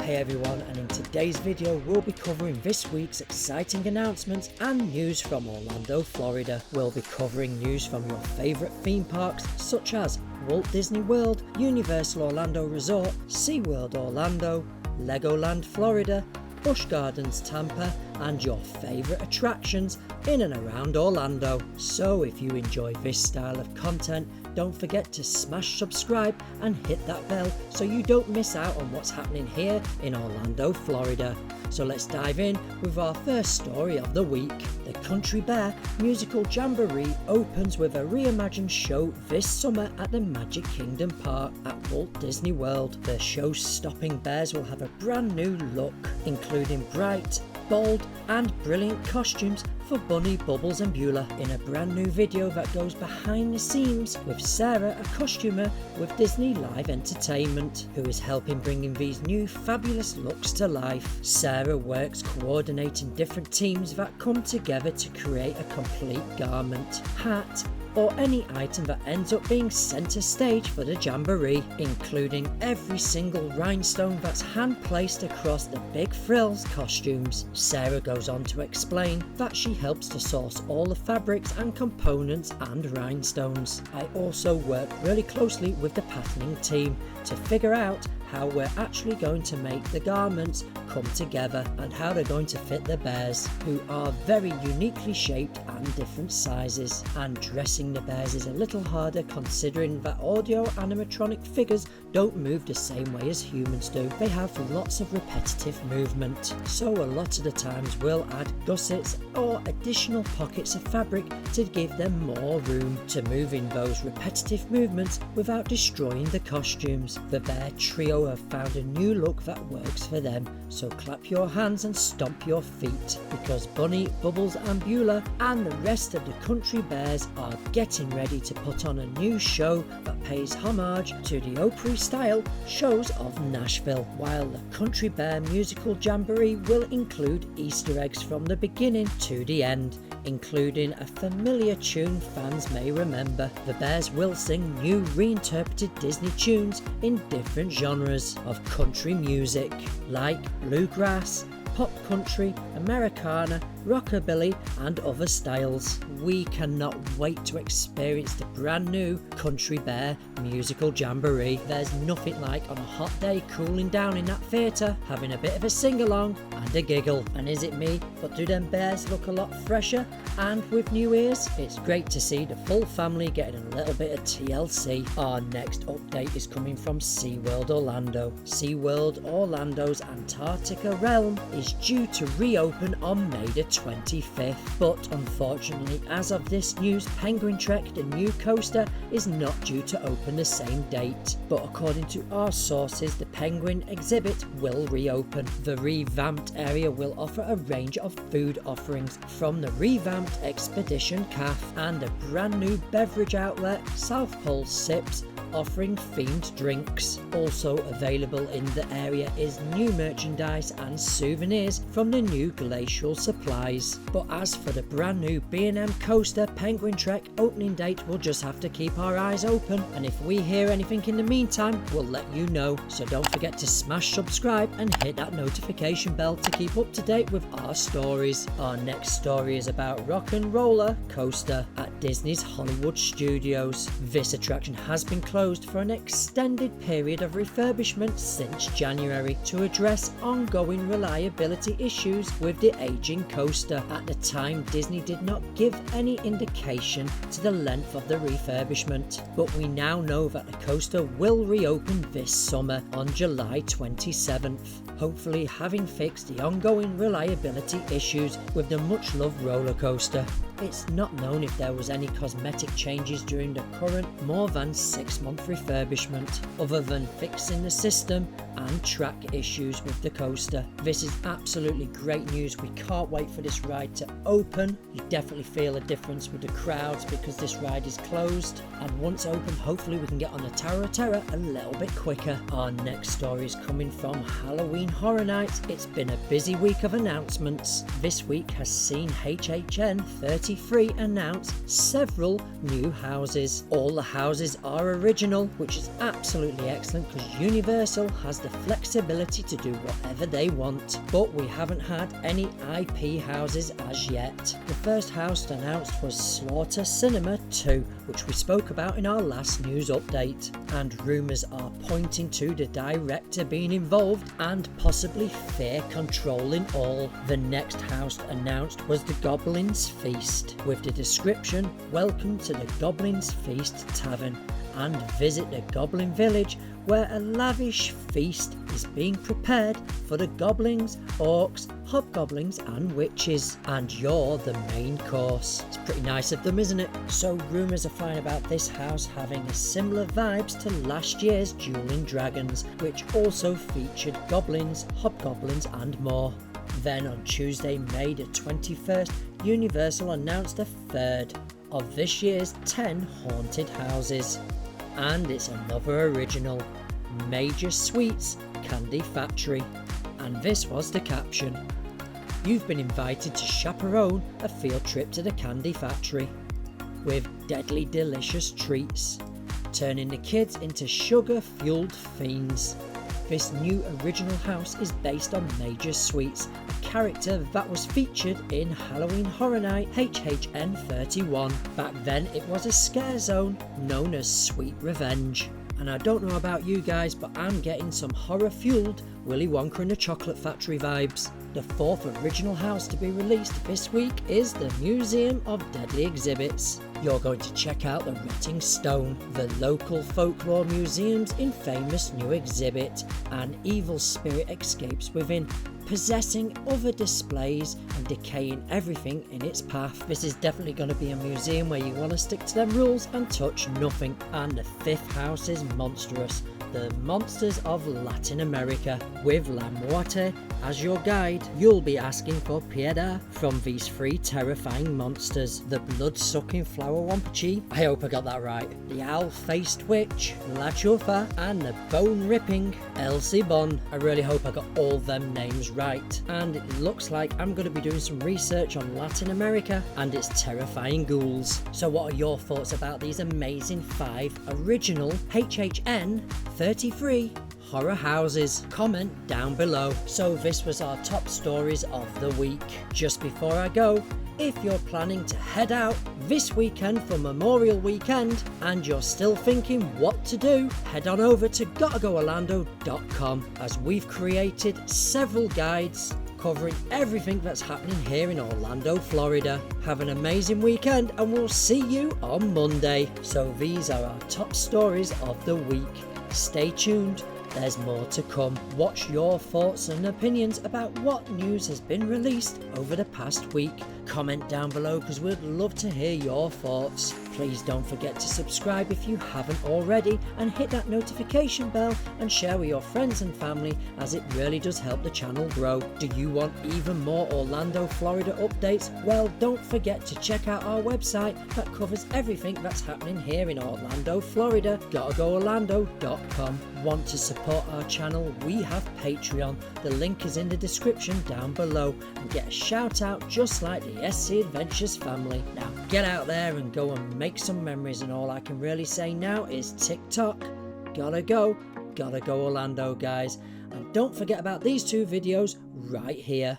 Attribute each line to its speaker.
Speaker 1: Hey everyone, and in today's video we'll be covering this week's exciting announcements and news from Orlando, Florida. We'll be covering news from your favourite theme parks such as Walt Disney World, Universal Orlando Resort, SeaWorld Orlando, Legoland Florida, Busch Gardens Tampa, and your favourite attractions in and around Orlando. So if you enjoy this style of content, don't forget to smash subscribe and hit that bell so you don't miss out on what's happening here in Orlando, Florida. So let's dive in with our first story of the week. The Country Bear Musical Jamboree opens with a reimagined show this summer at the Magic Kingdom Park at Walt Disney World. The show-stopping bears will have a brand new look, including bright, bold and brilliant costumes for Bunny, Bubbles and Beulah in a brand new video that goes behind the scenes with Sarah, a costumer with Disney Live Entertainment, who is helping bringing these new fabulous looks to life. Sarah works coordinating different teams that come together to create a complete garment, hat or any item that ends up being centre stage for the Jamboree, including every single rhinestone that's hand placed across the big frills costumes. Sarah goes on to explain that she helps to source all the fabrics and components and rhinestones. I also work really closely with the patterning team to figure out how we're actually going to make the garments come together and how they're going to fit the bears, who are very uniquely shaped and different sizes. And dressing the bears is a little harder considering that audio animatronic figures don't move the same way as humans do. They have lots of repetitive movement, so a lot of the times we'll add gussets or additional pockets of fabric to give them more room to move in those repetitive movements without destroying the costumes. The bear trio have found a new look that works for them, so clap your hands and stomp your feet, because Bunny, Bubbles and Beulah and the rest of the Country Bears are getting ready to put on a new show that pays homage to the Opry style shows of Nashville, while the Country Bear Musical Jamboree will include Easter eggs from the beginning to the end, including a familiar tune fans may remember. The Bears will sing new reinterpreted Disney tunes in different genres of country music, like bluegrass, pop country, Americana, rockabilly and other styles. We cannot wait to experience the brand new Country Bear Musical Jamboree. There's nothing like on a hot day cooling down in that theatre, having a bit of a sing-along and a giggle. And is it me, but do them bears look a lot fresher and with new ears? It's great to see the full family getting a little bit of TLC. Our next update is coming from SeaWorld Orlando. SeaWorld Orlando's Antarctica realm is due to reopen on May the 25th, but unfortunately as of this news, Penguin Trek, the new coaster, is not due to open the same date, but according to our sources the Penguin exhibit will reopen. The revamped area will offer a range of food offerings from the revamped Expedition Cafe and a brand new beverage outlet, South Pole Sips, offering themed drinks. Also available in the area is new merchandise and souvenirs from the new glacial supplies. But as for the brand new B&M coaster, Penguin Trek opening date, we'll just have to keep our eyes open, and if we hear anything in the meantime we'll let you know. So don't forget to smash subscribe and hit that notification bell to keep up to date with our stories. Our next story is about Rock and Roller Coaster at Disney's Hollywood Studios. This attraction has been closed for an extended period of refurbishment since January to address ongoing reliability issues with the aging coaster. At the time, Disney did not give any indication to the length of the refurbishment, but we now know that the coaster will reopen this summer on July 27th, hopefully having fixed the ongoing reliability issues with the much-loved roller coaster. It's not known if there was any cosmetic changes during the current more than 6-month refurbishment, other than fixing the system and track issues with the coaster. This is absolutely great news. We can't wait for this ride to open. You definitely feel a difference with the crowds because this ride is closed, and once open hopefully we can get on the Tower of Terror a little bit quicker. Our next story is coming from Halloween Horror Nights. It's been a busy week of announcements. This week has seen HHN 30 33 announced several new houses. All the houses are original, which is absolutely excellent because Universal has the flexibility to do whatever they want. But we haven't had any IP houses as yet. The first house announced was Slaughter Cinema 2, which we spoke about in our last news update. And rumours are pointing to the director being involved and possibly fear controlling all. The next house announced was the Goblin's Feast, with the description, "Welcome to the Goblin's Feast Tavern, and visit the Goblin Village where a lavish feast is being prepared for the goblins, orcs, hobgoblins and witches, and you're the main course." It's pretty nice of them, isn't it? So rumours are flying about this house having a similar vibes to last year's Dueling Dragons, which also featured goblins, hobgoblins and more. Then on Tuesday, May the 21st, Universal announced a third of this year's 10 haunted houses. And it's another original, Major Sweets Candy Factory. And this was the caption: "You've been invited to chaperone a field trip to the Candy Factory with deadly delicious treats, turning the kids into sugar-fueled fiends." This new original house is based on Major Sweets, a character that was featured in Halloween Horror Night HHN 31. Back then it was a scare zone known as Sweet Revenge. And I don't know about you guys, but I'm getting some horror-fueled Willy Wonka and the Chocolate Factory vibes. The fourth original house to be released this week is the Museum of Deadly Exhibits. You're going to check out the Rotting Stone, the local folklore museum's infamous new exhibit. An evil spirit escapes within, possessing other displays and decaying everything in its path. This is definitely going to be a museum where you want to stick to them rules and touch nothing. And the fifth house is monstrous, the monsters of Latin America. With La Muerte as your guide, you'll be asking for piedad from these three terrifying monsters: the blood-sucking flower wampachi, I hope I got that right, the owl-faced witch, La Chufa, and the bone-ripping El Cibon. I really hope I got all them names right. And it looks like I'm going to be doing some research on Latin America and its terrifying ghouls. So what are your thoughts about these amazing 5 original HHN 33 horror houses? Comment down below. So this was our top stories of the week. Just before I go, if you're planning to head out this weekend for Memorial Weekend and you're still thinking what to do, head on over to gottagoorlando.com, as we've created several guides covering everything that's happening here in Orlando, Florida. Have an amazing weekend and we'll see you on Monday. So these are our top stories of the week. Stay tuned, there's more to come. What's your thoughts and opinions about what news has been released over the past week? Comment down below because we'd love to hear your thoughts. Please don't forget to subscribe if you haven't already, and hit that notification bell and share with your friends and family, as it really does help the channel grow. Do you want even more Orlando, Florida updates? Well, don't forget to check out our website that covers everything that's happening here in Orlando, Florida, gottagoorlando.com. Want to support our channel? We have Patreon. The link is in the description down below, and get a shout out just like the SC Adventures family. Now get out there and go and make some memories, and all I can really say now is TikTok. Gotta go Orlando, guys. And don't forget about these 2 videos right here.